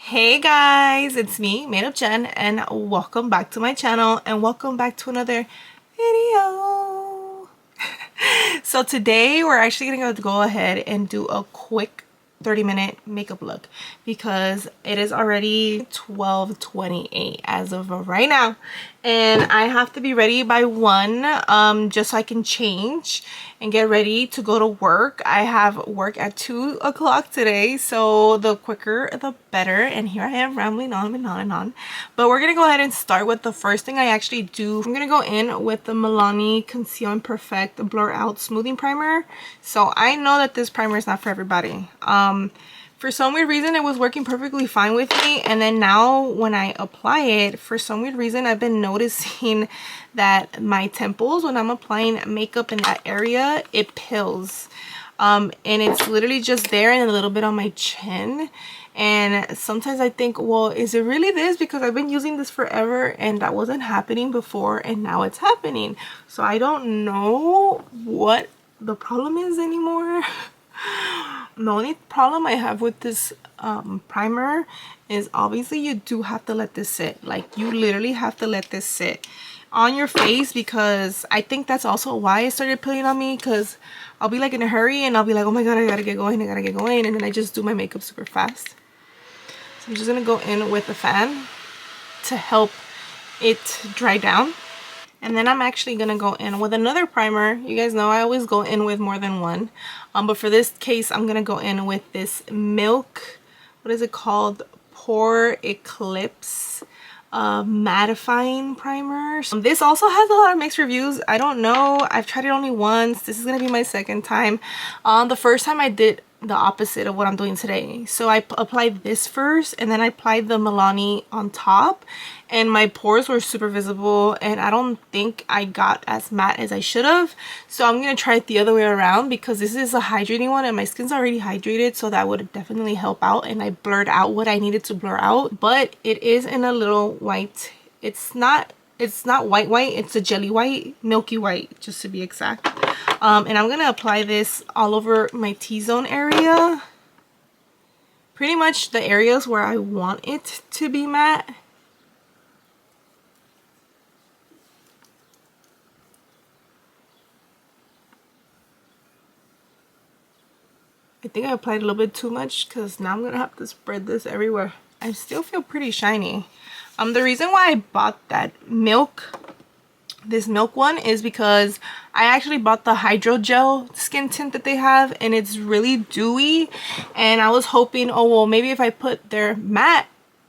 Hey guys, it's me, Made Up Jen, and welcome back to my channel and welcome back to another video. So today we're actually gonna go ahead and do a quick 30-minute makeup look because it is already 12:28 as of right now, and I have to be ready by 1 just so I can change and get ready to go to work. I have work at 2 o'clock today, so the quicker the better. And here I am rambling on and on and on, but we're gonna go ahead and start with the first thing I actually do. I'm gonna go in with the Milani Conceal and Perfect Blur Out Smoothing Primer. So I know that this primer is not for everybody. For some weird reason it was working perfectly fine with me, and then now when I apply it, for some weird reason I've been noticing that my temples, when I'm applying makeup in that area, it pills. And it's literally just there and a little bit on my chin. And sometimes I think, well, is it really this? Because I've been using this forever and that wasn't happening before, and now it's happening. So I don't know what the problem is anymore. The only problem I have with this primer is obviously you do have to let this sit. Like, you literally have to let this sit on your face, because I think that's also why it started peeling on me, because I'll be like in a hurry and I'll be like, oh my god, I gotta get going, and then I just do my makeup super fast. So I'm just gonna go in with a fan to help it dry down. And then I'm actually gonna go in with another primer. You guys know I always go in with more than one. But for this case, I'm gonna go in with this Milk, what is it called? Pore Eclipse mattifying primer. This also has a lot of mixed reviews. I don't know. I've tried it only once. This is gonna be my second time. The first time I did the opposite of what I'm doing today. So I applied this first, and then I applied the Milani on top, and my pores were super visible, and I don't think I got as matte as I should have. So I'm gonna try it the other way around, because this is a hydrating one and my skin's already hydrated, so that would definitely help out. And I blurred out what I needed to blur out, but it is in a little white. It's not white, it's a jelly white, milky white, just to be exact. And I'm gonna apply this all over my T-zone area, pretty much the areas where I want it to be matte. I think I applied a little bit too much, because now I'm gonna have to spread this everywhere. I still feel pretty shiny. The reason why I bought this milk one is because I actually bought the hydrogel skin tint that they have, and it's really dewy, and I was hoping, oh well, maybe if I put their matte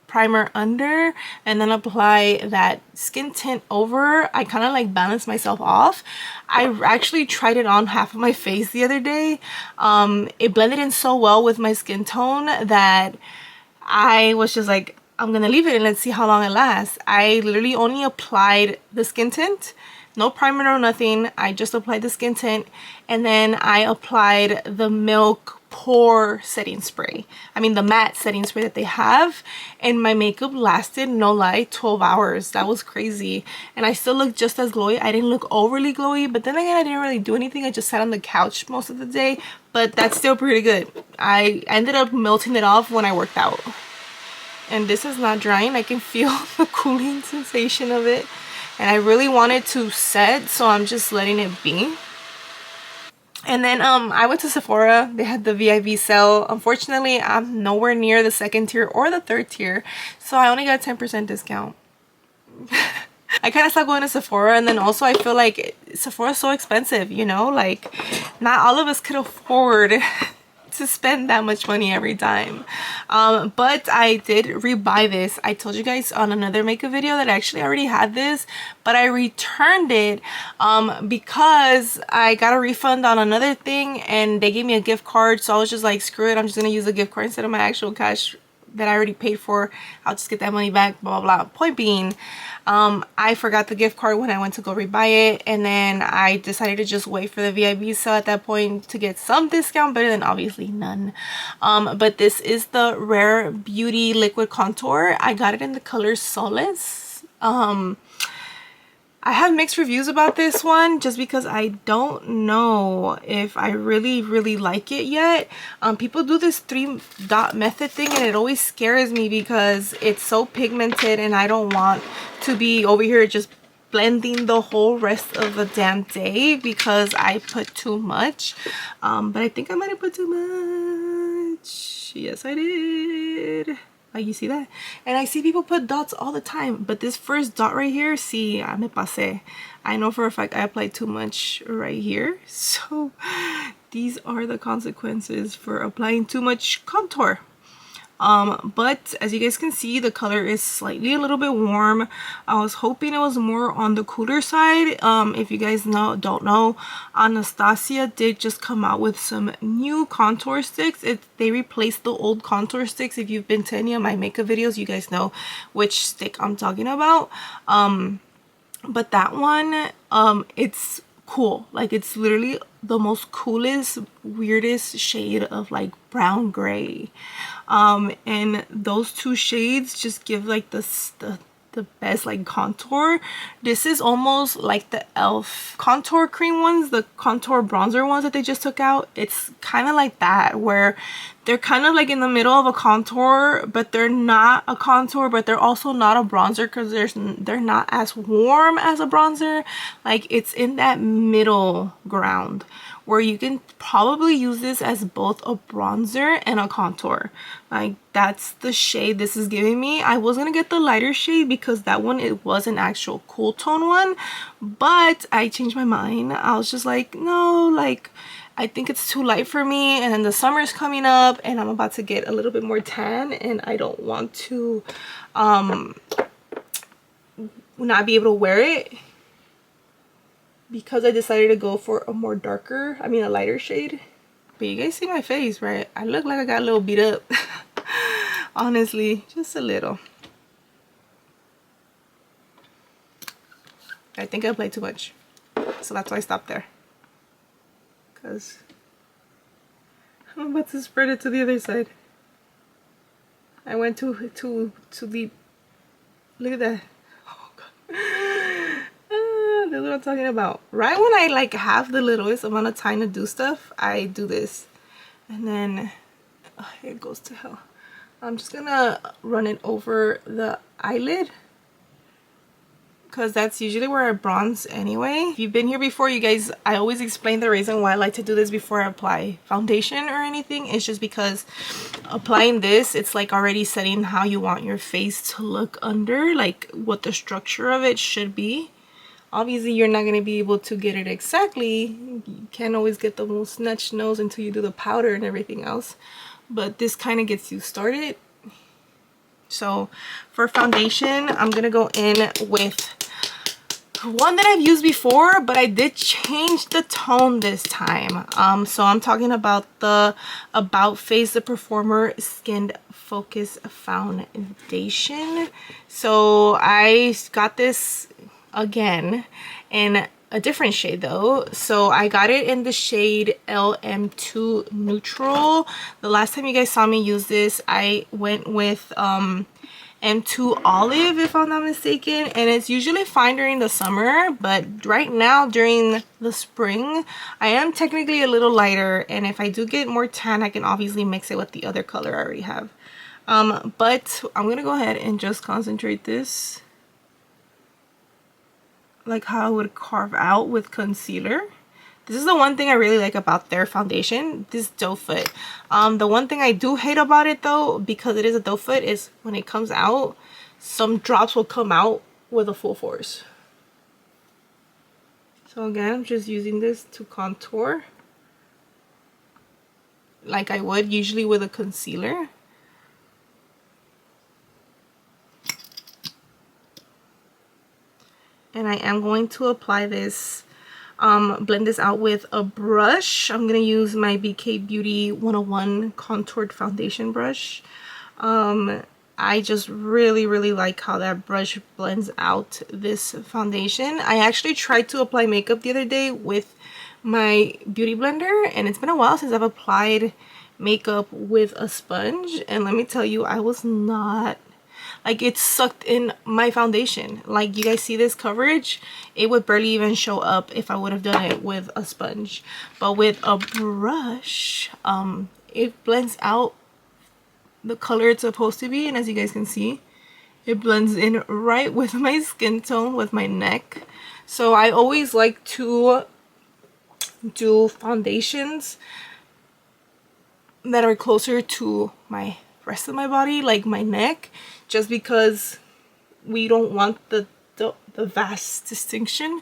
primer under and then apply that skin tint over, I kind of like balance myself off. I actually tried it on half of my face the other day. It blended in so well with my skin tone that I was just like, I'm gonna leave it and let's see how long it lasts. I literally only applied the skin tint, no primer or nothing. I just applied the skin tint, and then I applied the Milk Pore setting spray. I mean the matte setting spray that they have, and my makeup lasted, no lie, 12 hours. That was crazy, and I still look just as glowy. I didn't look overly glowy, but then again, I didn't really do anything. I just sat on the couch most of the day, but that's still pretty good. I ended up melting it off when I worked out. And this is not drying. I can feel the cooling sensation of it, and I really want it to set, so I'm just letting it be. And then I went to Sephora. They had the VIP sale. Unfortunately, I'm nowhere near the second tier or the third tier, so I only got 10% discount. I kind of stopped going to Sephora, and then also I feel like Sephora is so expensive, you know, like not all of us could afford to spend that much money every time. But I did rebuy this. I told you guys on another makeup video that I actually already had this, but I returned it because I got a refund on another thing, and they gave me a gift card, so I was just like, screw it, I'm just gonna use a gift card instead of my actual cash that I already paid for. I'll just get that money back, blah blah blah. Point being, I forgot the gift card when I went to go rebuy it, and then I decided to just wait for the VIP sale at that point to get some discount, better than obviously none. But this is the Rare Beauty Liquid Contour. I got it in the color Solace. I have mixed reviews about this one just because I don't know if I really like it yet. People do this 3-dot method thing and it always scares me because it's so pigmented and I don't want to be over here just blending the whole rest of the damn day because I put too much. But I think I might have put too much. Yes, I did. Like, you see that? And I see people put dots all the time, but this first dot right here, see, me pasé. I know for a fact I applied too much right here. So these are the consequences for applying too much contour. But as you guys can see, the color is slightly a little bit warm. I was hoping it was more on the cooler side. If you guys don't know, Anastasia did just come out with some new contour sticks. They replaced the old contour sticks. If you've been to any of my makeup videos, you guys know which stick I'm talking about. But that one, it's cool. Like, it's literally the most coolest, weirdest shade of like brown gray. And those two shades just give like the best like contour. This is almost like the e.l.f. contour cream ones, the contour bronzer ones that they just took out. It's kind of like that, where they're kind of like in the middle of a contour, but they're not a contour, but they're also not a bronzer because they're not as warm as a bronzer. Like, it's in that middle ground where you can probably use this as both a bronzer and a contour. Like, that's the shade this is giving me. I was gonna get the lighter shade because that one, it was an actual cool tone one, but I changed my mind. I was just like, no, like, I think it's too light for me, and then the summer's coming up and I'm about to get a little bit more tan and I don't want to not be able to wear it, because I decided to go for a more darker, I mean a lighter shade. But you guys see my face, right? I look like I got a little beat up. Honestly, just a little. I think I applied too much, so that's why I stopped there. Because I'm about to spread it to the other side. I went too deep. Look at that. Oh god. That's what I'm talking about. Right when I like have the littlest amount of time to do stuff, I do this, and then it goes to hell. I'm just gonna run it over the eyelid because that's usually where I bronze anyway. If you've been here before, you guys, I always explain the reason why I like to do this before I apply foundation or anything. It's just because applying this, it's like already setting how you want your face to look under, like what the structure of it should be. Obviously, you're not going to be able to get it exactly. You can't always get the most snatched nose until you do the powder and everything else. But this kind of gets you started. So for foundation, I'm going to go in with one that I've used before, but I did change the tone this time. So I'm talking about the About Face the Performer Skin Focus Foundation. So I got this again in a different shade though. So I got it in the shade LM2 Neutral. The last time you guys saw me use this, I went with M2 Olive, if I'm not mistaken, and it's usually fine during the summer, but right now during the spring I am technically a little lighter, and if I do get more tan, I can obviously mix it with the other color I already have. But I'm gonna go ahead and just concentrate this like how I would carve out with concealer. This is the one thing I really like about their foundation, this doe foot. The one thing I do hate about it though, because it is a doe foot, is when it comes out, some drops will come out with a full force. So again, I'm just using this to contour like I would usually with a concealer. And I am going to apply this, blend this out with a brush. I'm going to use my BK Beauty 101 contoured foundation brush. I just really like how that brush blends out this foundation. I actually tried to apply makeup the other day with my beauty blender, and it's been a while since I've applied makeup with a sponge, and let me tell you, I was not like it sucked in my foundation. Like you guys see this coverage, it would barely even show up if I would have done it with a sponge. But with a brush, it blends out the color it's supposed to be, and as you guys can see, it blends in right with my skin tone, with my neck. So I always like to do foundations that are closer to my rest of my body, like my neck, just because we don't want the vast distinction.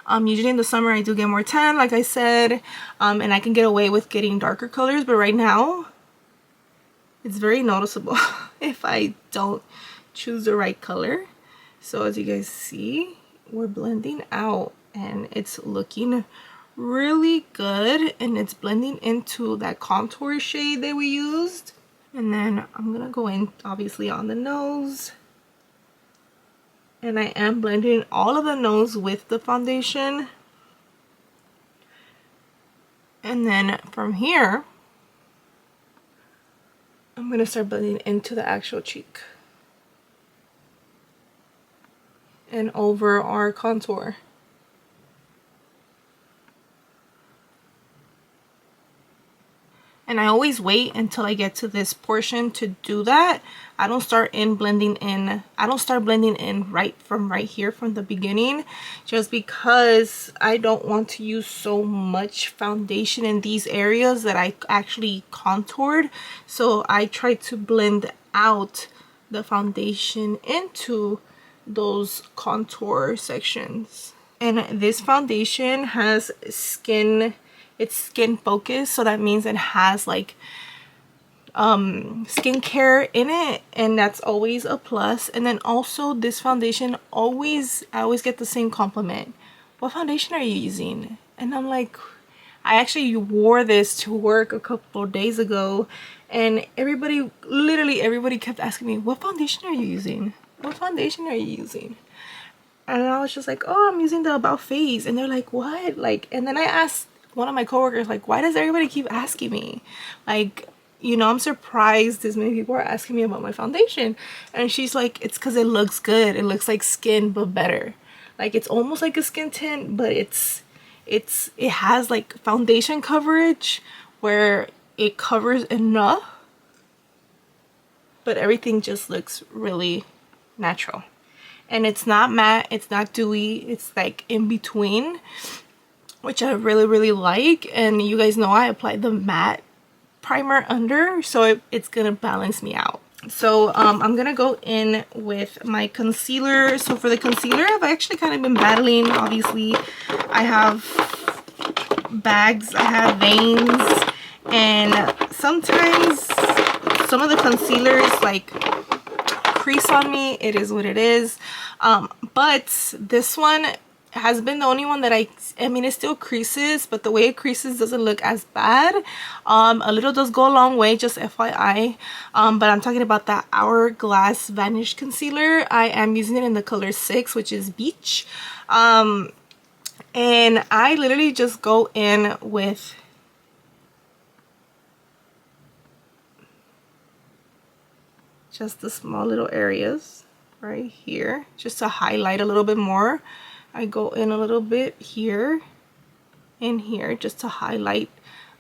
Usually in the summer I do get more tan, like I said, and I can get away with getting darker colors, but right now it's very noticeable if I don't choose the right color. So as you guys see, we're blending out and it's looking really good, and it's blending into that contour shade that we used. And then I'm gonna go in obviously on the nose, and I am blending all of the nose with the foundation. And then from here I'm gonna start blending into the actual cheek and over our contour. And I always wait until I get to this portion to do that. I don't start blending in right here from the beginning, just because I don't want to use so much foundation in these areas that I actually contoured. So I try to blend out the foundation into those contour sections. And this foundation has it's skin focused, so that means it has like skincare in it, and that's always a plus. And then also this foundation, I always get the same compliment: what foundation are you using? And I'm like, I actually wore this to work a couple of days ago, and literally everybody kept asking me, what foundation are you using? What foundation are you using? And I was just like, oh, I'm using the About Face. And they're like, what? Like, and then I asked one of my coworkers, like, why does everybody keep asking me? Like, you know, I'm surprised this many people are asking me about my foundation. And she's like, it's because it looks good. It looks like skin, but better. Like, it's almost like a skin tint, but it has like foundation coverage where it covers enough, but everything just looks really natural. And it's not matte, it's not dewy, it's like in between, which I really like. And you guys know I applied the matte primer under, so it's gonna balance me out. So I'm gonna go in with my concealer. So for the concealer, I've actually kind of been battling. Obviously I have bags, I have veins, and sometimes some of the concealers like crease on me. It is what it is. But this one has been the only one that I mean, it still creases, but the way it creases doesn't look as bad. A little does go a long way, just FYI. But I'm talking about that Hourglass Vanish Concealer. I am using it in the color 6, which is Beach. And I literally just go in with just the small little areas right here, just to highlight a little bit more. I go in a little bit here and here just to highlight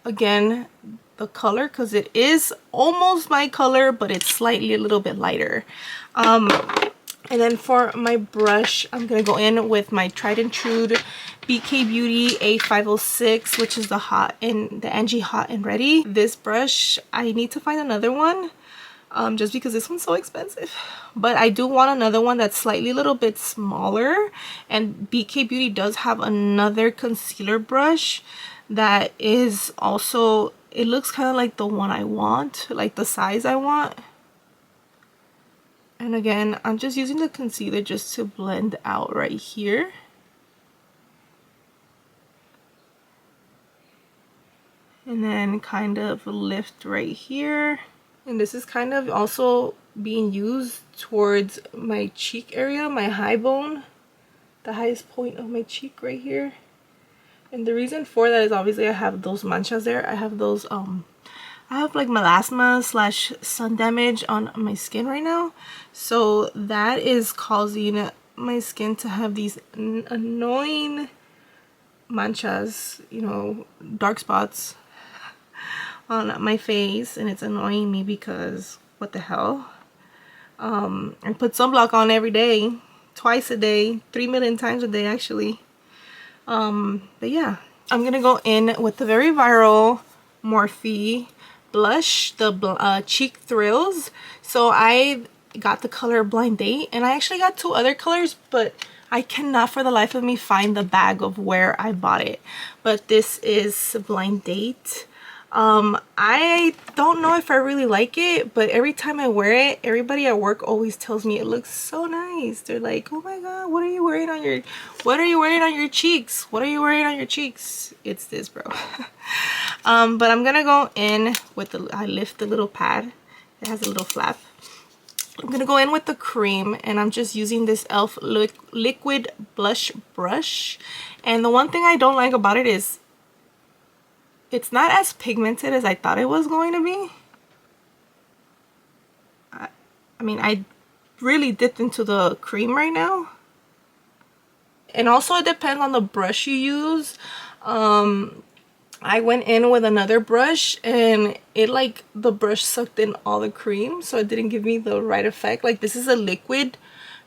again the color, because it is almost my color, but it's slightly a little bit lighter. And then for my brush, I'm gonna go in with my tried and true BK Beauty A506, which is the Angie Hot and Ready. This brush, I need to find another one, just because this one's so expensive. But I do want another one that's slightly a little bit smaller. And BK Beauty does have another concealer brush that is also, it looks kind of like the one I want, like the size I want. And again, I'm just using the concealer just to blend out right here. And then kind of lift right here. And this is kind of also being used towards my cheek area, my high bone, the highest point of my cheek right here. And the reason for that is obviously I have those manchas there. I have those I have like melasma slash sun damage on my skin right now, so that is causing my skin to have these annoying manchas, you know, dark spots on my face, and it's annoying me because what the hell. I put sunblock on every day, twice a day, 3 million times a day actually. But yeah, I'm gonna go in with the very viral Morphe blush, the Cheek Thrills. So I got the color Blind Date, and I actually got 2 other colors, but I cannot for the life of me find the bag of where I bought it. But this is Blind Date. I don't know if I really like it, but every time I wear it, everybody at work always tells me it looks so nice. They're like, oh my god, what are you wearing on your cheeks? What are you wearing on your cheeks? It's this, bro. But I'm gonna go in with I lift the little pad. It has a little flap. I'm gonna go in with the cream, and I'm just using this e.l.f. liquid blush brush. And the one thing I don't like about it is it's not as pigmented as I thought it was going to be. I mean, I really dipped into the cream right now. And also it depends on the brush you use. I went in with another brush, and it like the brush sucked in all the cream, so it didn't give me the right effect. Like, this is a liquid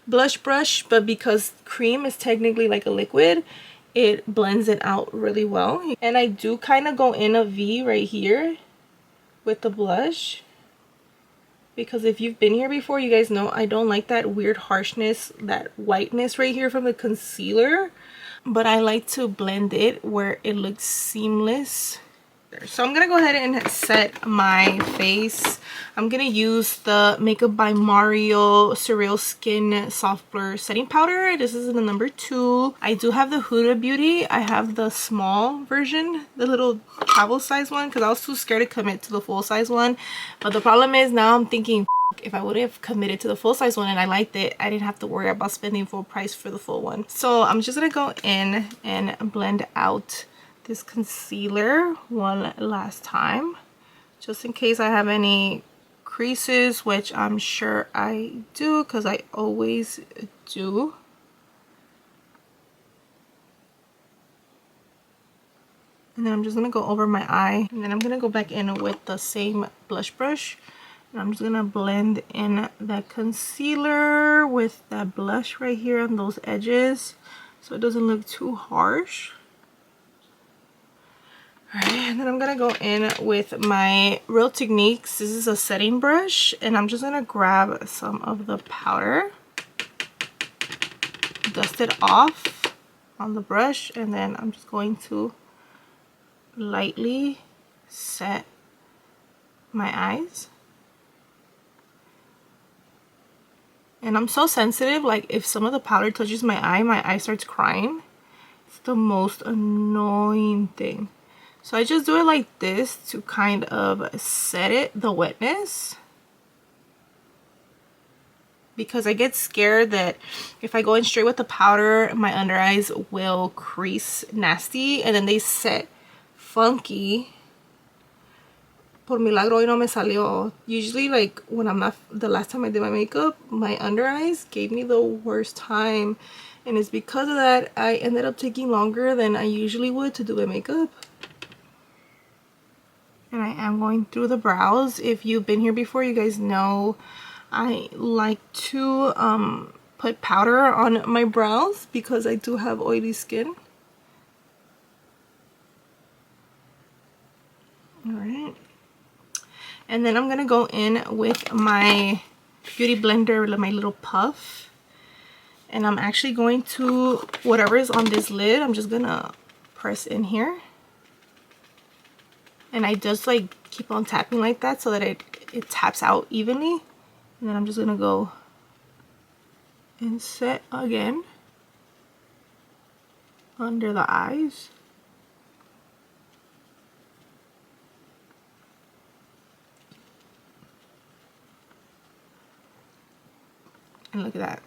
blush brush, but because cream is technically like a liquid, it blends it out really well. And I do kind of go in a V right here with the blush, because if you've been here before, you guys know I don't like that weird harshness, that whiteness right here from the concealer, but I like to blend it where it looks seamless. So I'm gonna go ahead and set my face. I'm gonna use the Makeup by Mario Surreal Skin Soft Blur Setting Powder. This is in the number 2. I do have the Huda Beauty. I have the small version, the little travel size one, because I was too scared to commit to the full size one. But the problem is now I'm thinking, if I would have committed to the full size one and I liked it, I didn't have to worry about spending full price for the full one. So I'm just gonna go in and blend out this concealer one last time, just in case I have any creases, which I'm sure I do because I always do. And then I'm just gonna go over my eye, and then I'm gonna go back in with the same blush brush, and I'm just gonna blend in that concealer with that blush right here on those edges so it doesn't look too harsh. Alright, and then I'm gonna go in with my Real Techniques. This is a setting brush, and I'm just gonna grab some of the powder, dust it off on the brush, and then I'm just going to lightly set my eyes. And I'm so sensitive, like if some of the powder touches my eye starts crying. It's the most annoying thing. So I just do it like this to kind of set it, the wetness, because I get scared that if I go in straight with the powder, my under eyes will crease nasty and then they set funky. Por milagro hoy no me salió. Usually, like when I'm not, the last time I did my makeup, my under eyes gave me the worst time, and it's because of that I ended up taking longer than I usually would to do my makeup. And I am going through the brows. If you've been here before, you guys know I like to put powder on my brows because I do have oily skin. Alright. And then I'm going to go in with my Beauty Blender, my little puff. And I'm actually going to, whatever is on this lid, I'm just going to press in here. And I just like keep on tapping like that so that it taps out evenly. And then I'm just gonna go and set again under the eyes. And look at that.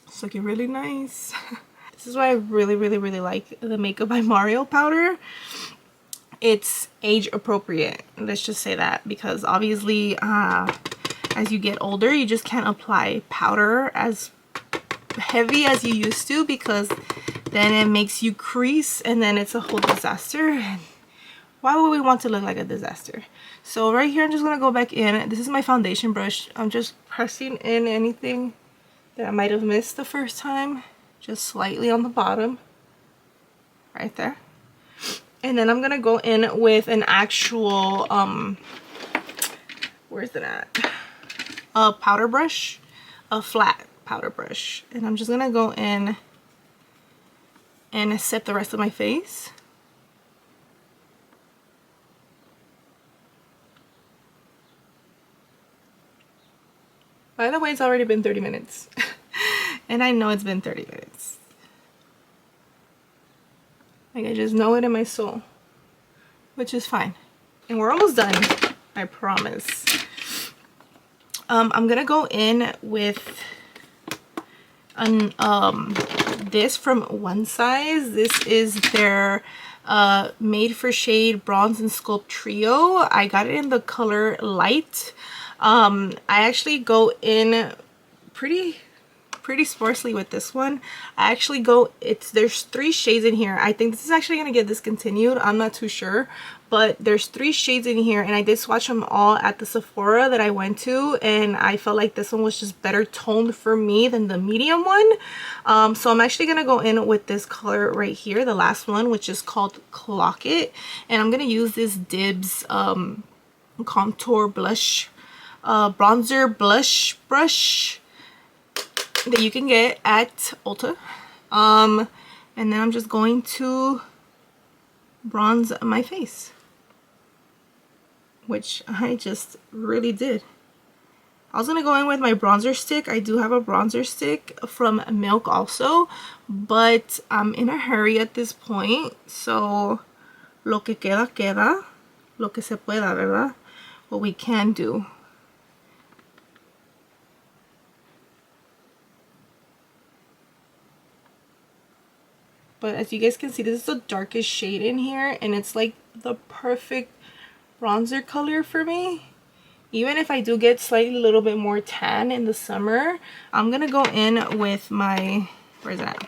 It's looking really nice. This is why I really like the Makeup by Mario powder. it's age appropriate. Let's just say that, because obviously as you get older, you just can't apply powder as heavy as you used to, because then it makes you crease and then it's a whole disaster. And why would we want to look like a disaster? So right here, I'm just gonna go back in. This is my foundation brush. I'm just pressing in anything that I might have missed the first time, just slightly on the bottom right there. And then I'm gonna go in with an actual where's it at, a powder brush, a flat powder brush, and I'm just gonna go in and set the rest of my face. By the way, it's already been 30 minutes and I know it's been 30 minutes. Like, I just know it in my soul, which is fine. And we're almost done, I promise. I'm gonna go in with this from One Size. This is their Made for Shade Bronze and Sculpt Trio. I got it in the color Light. I actually go in pretty sparsely with this one. I actually go, there's 3 shades in here. I think this is actually gonna get discontinued, I'm not too sure, but there's 3 shades in here, and I did swatch them all at the Sephora that I went to, and I felt like this one was just better toned for me than the medium one. So I'm actually gonna go in with this color right here, the last one, which is called Clock It, and I'm gonna use this Dibs contour blush bronzer blush brush that you can get at Ulta. And then I'm just going to bronze my face, which I just really did. I was gonna go in with my bronzer stick. I do have a bronzer stick from Milk also, but I'm in a hurry at this point, so lo que queda queda, lo que se pueda, ¿verdad? What we can do. But as you guys can see, this is the darkest shade in here, and it's like the perfect bronzer color for me. Even if I do get slightly a little bit more tan in the summer, I'm gonna go in with my, where's it at?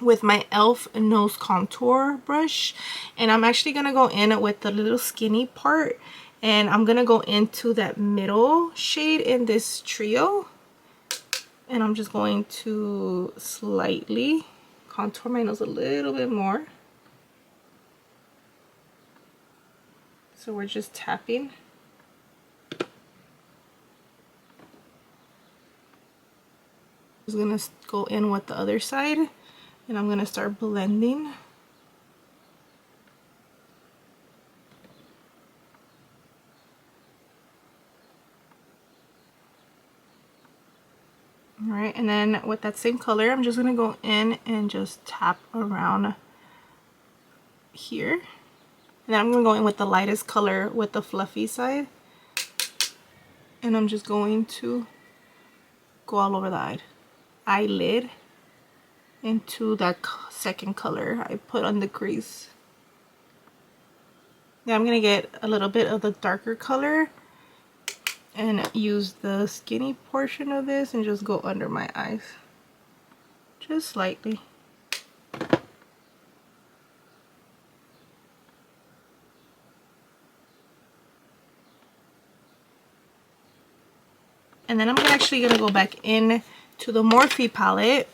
With my e.l.f. nose contour brush, and I'm actually gonna go in with the little skinny part, and I'm gonna go into that middle shade in this trio, and I'm just going to slightly contour my nose a little bit more. So we're just tapping. I'm just gonna go in with the other side, and I'm gonna start blending. Alright, and then with that same color, I'm just gonna go in and just tap around here. And then I'm gonna go in with the lightest color with the fluffy side. And I'm just going to go all over the eyelid into that second color I put on the crease. Now I'm gonna get a little bit of the darker color and use the skinny portion of this and just go under my eyes, just slightly. And then I'm actually gonna go back in to the Morphe palette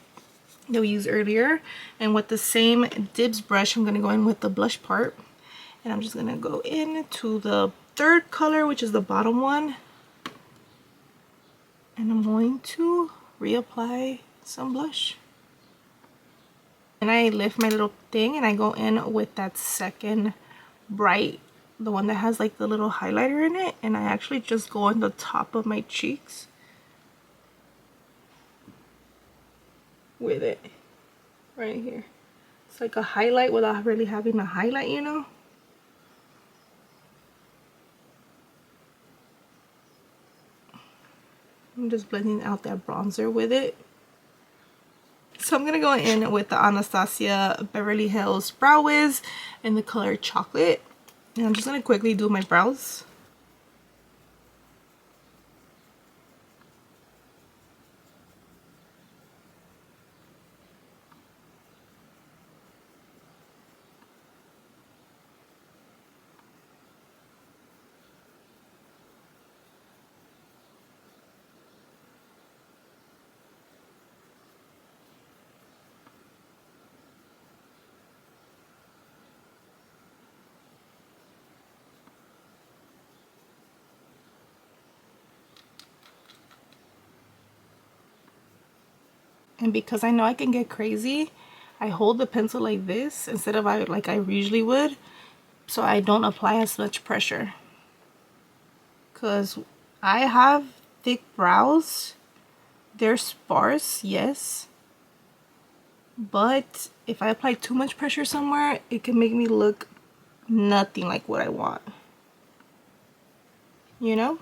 that we used earlier, and with the same Dibs brush, I'm gonna go in with the blush part, and I'm just gonna go into the third color, which is the bottom one. And I'm going to reapply some blush. And I lift my little thing and I go in with that second bright, the one that has like the little highlighter in it, and I actually just go on the top of my cheeks with it right here. It's like a highlight without really having a highlight, you know? I'm just blending out that bronzer with it. So I'm gonna go in with the Anastasia Beverly Hills Brow Wiz in the color Chocolate. And I'm just gonna quickly do my brows. And because I know I can get crazy, I hold the pencil like this instead of like I usually would, so I don't apply as much pressure. Because I have thick brows. They're sparse, yes. But if I apply too much pressure somewhere, it can make me look nothing like what I want. You know?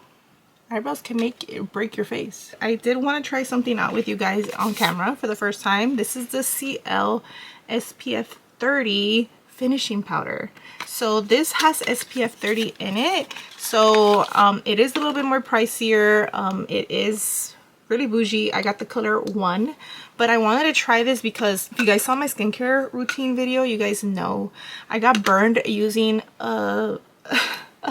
Eyebrows can make or break your face. I did want to try something out with you guys on camera for the first time. This is the CL SPF 30 finishing powder. So this has SPF 30 in it. So it is a little bit more pricier. It is really bougie. I got the color 1, but I wanted to try this because if you guys saw my skincare routine video, you guys know I got burned using a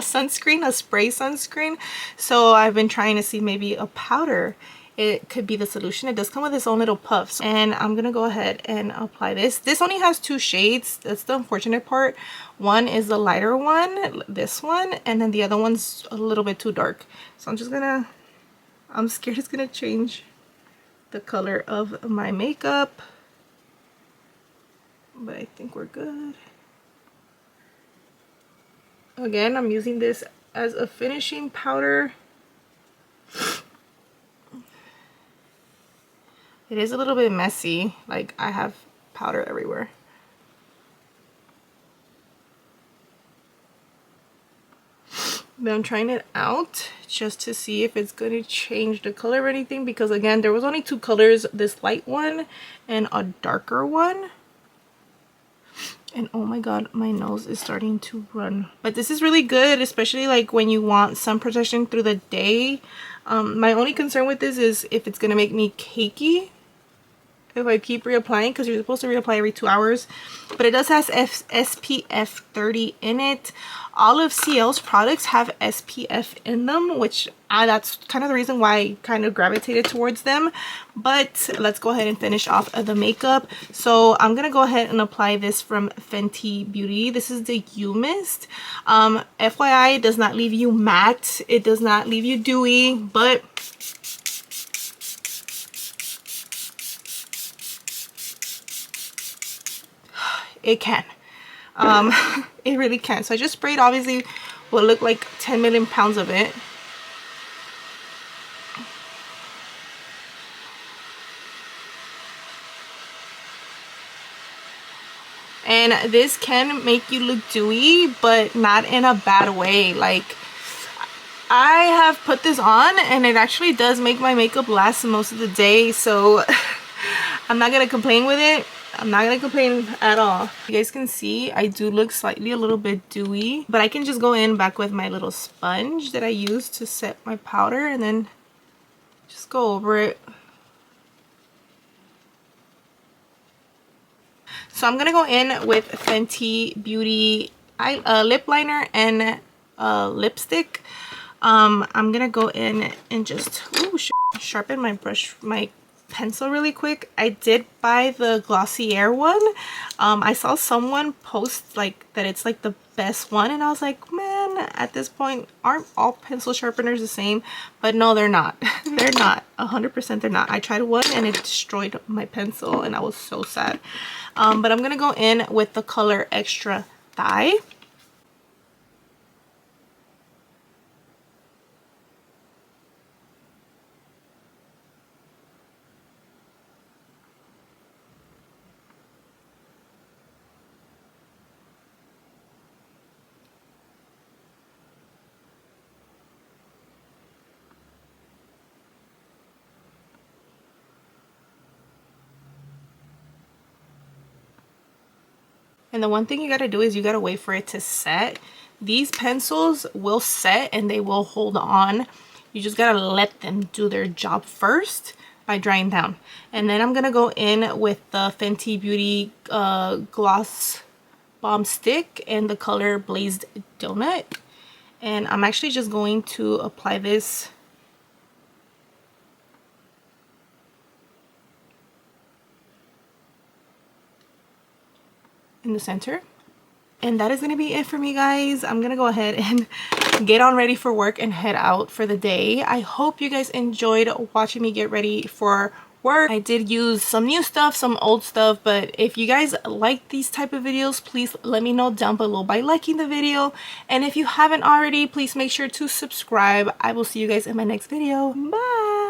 sunscreen, a spray sunscreen. So I've been trying to see maybe a powder, it could be the solution. It does come with its own little puffs, and I'm gonna go ahead and apply this. This only has 2 shades. That's the unfortunate part. One is the lighter one, this one, and then the other one's a little bit too dark. So I'm scared it's gonna change the color of my makeup, but I think we're good. Again, I'm using this as a finishing powder. It is a little bit messy, like I have powder everywhere. But I'm trying it out just to see if it's going to change the color or anything, because again, there was only 2 colors, this light one and a darker one. And oh my god, my nose is starting to run. But this is really good, especially like when you want sun protection through the day. My only concern with this is if it's gonna make me cakey if I keep reapplying, because you're supposed to reapply every 2 hours. But it does have SPF 30 in it. All of CL's products have SPF in them, which that's kind of the reason why I kind of gravitated towards them. But let's go ahead and finish off the makeup. So I'm gonna go ahead and apply this from Fenty Beauty. This is the You Mist. FYI, it does not leave you matte, it does not leave you dewy, but it can. It really can. So I just sprayed obviously what looked like 10 million pounds of it. And this can make you look dewy, but not in a bad way. Like, I have put this on and it actually does make my makeup last most of the day, so I'm not gonna complain with it. I'm not gonna complain at all. You guys can see I do look slightly a little bit dewy, but I can just go in back with my little sponge that I use to set my powder and then just go over it. So I'm gonna go in with Fenty Beauty lip liner and lipstick. I'm gonna go in and just sharpen my brush, my pencil really quick. I did buy the Glossier one. I saw someone post like that it's like the best one, and I was like, man, at this point, aren't all pencil sharpeners the same? But no, they're not. They're not. 100% they're not. I tried one and it destroyed my pencil and I was so sad. But I'm gonna go in with the color Extra Thigh. And the one thing you gotta do is you gotta wait for it to set. These pencils will set and they will hold on. You just gotta let them do their job first by drying down. And then I'm gonna go in with the Fenty Beauty Gloss Bomb Stick and the color Blazed Donut. And I'm actually just going to apply this in the center. And that is going to be it for me, guys. I'm going to go ahead and get on ready for work and head out for the day. I hope you guys enjoyed watching me get ready for work. I did use some new stuff, some old stuff, but if you guys like these type of videos, please let me know down below by liking the video. And if you haven't already, please make sure to subscribe. I will see you guys in my next video. Bye!